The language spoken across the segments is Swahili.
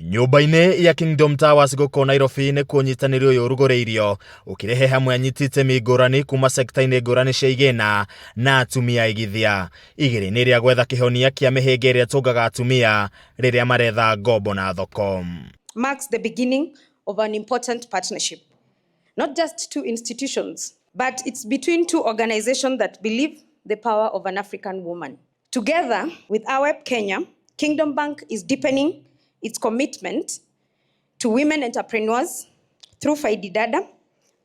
Nyũmba-inĩ ya Kingdom Towers gũkũ Nairobi nĩ kũnyitanĩri ũyũ ũrugũrĩirio ũkirehe hamwe anyiti itemi ngũrani kuma sekta-inĩ ngũrani cia igĩna na atumia aigithia igĩrĩ-inĩ rĩa gwetha kĩhonia kĩa mĩhĩnga ĩrĩa ĩtũngaga atumia rĩrĩa maretha ngombo na thoko. Marks the beginning of an important partnership, not just two institutions, but it's between two organizations that believe the power of an African woman. Together with AWEP Kenya, Kingdom Bank is deepening its commitment to women entrepreneurs through Faidi Dada,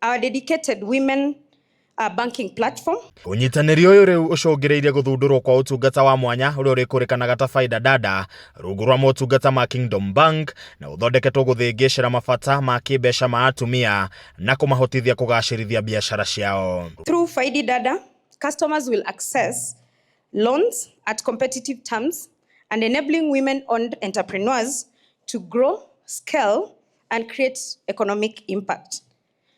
our dedicated women banking platform. Unyitanĩri ũyũ rĩu ũcũngĩrĩirie gũthundũrwo kwa ũtungata wa mwanya ũrĩa ũrĩkũrĩkanaga ta Faida Dada rungu rwa motungata ma Kingdom Bank na ũthondeketwo gũthĩngĩcĩra mabata ma kĩmbeca ma atumia na kũmahotithia kũgacĩrithia biacara ciao. Through Faidi Dada, customers will access loans at competitive terms and enabling women-owned entrepreneurs to grow, scale, and create economic impact.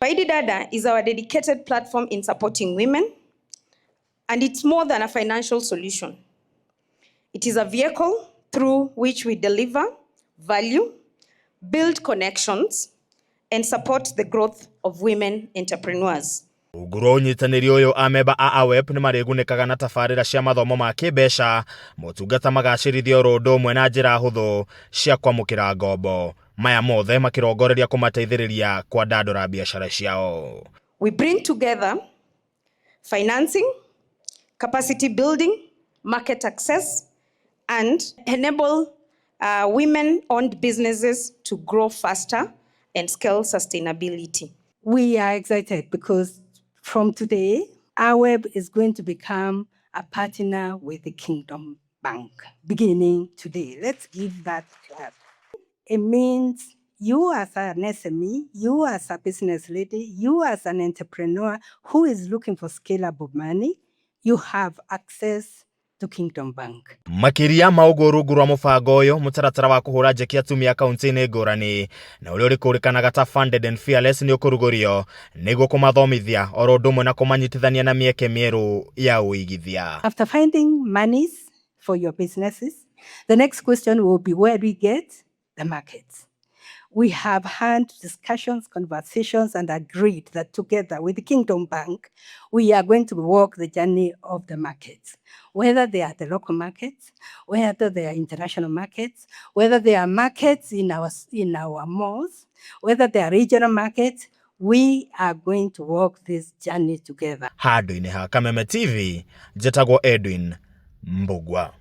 Faidi Dada is our dedicated platform in supporting women, and it's more than a financial solution. It is a vehicle through which we deliver value, build connections, and support the growth of women entrepreneurs. Uguro unyitanĩri ũyũ amemba a AWEP nĩ marĩgunĩkaga na tabarĩra cia mathomo ma kĩmbeca, motungata magacĩrithio oro ũndũ ũmwe na njĩra hũthũ cia kwamũkĩra ngombo. Maya mothe makĩrongoreria kũmateithĩrĩria kwandandũra biacara ciao. We bring together financing, capacity building, market access, and enable women-owned businesses to grow faster and scale sustainability. We are excited because from today, AWEP is going to become a partner with the Kingdom Bank, beginning today. Let's give that clap. It means you as an SME, you as a business lady, you as an entrepreneur who is looking for scalable money, you have access to Kingdom Bank. Makiria maugo rungu rwa mũbango ũyũ mũtaratara wa kũhũra njeki atumia kaunti-inĩ ngũrani na ũrĩa ũrĩkũrĩkanaga ta Funded and Fearless nĩ ũkũrugũrio nĩguo kũmathomithia oro ũndũ ũmwe na kũmanyitithania na mĩeke mĩerũ ya ũigithia. After finding monies for your businesses, the next question will be, where do we get the markets? We have had discussions, conversations, and agreed that together with the Kingdom Bank, we are going to walk the journey of the markets. Whether they are the local markets, whether they are international markets, whether they are markets in our malls, whether they are regional markets, we are going to walk this journey together. Handũ-inĩ ha Kameme TV, njĩtagwo Edwin Mbugua.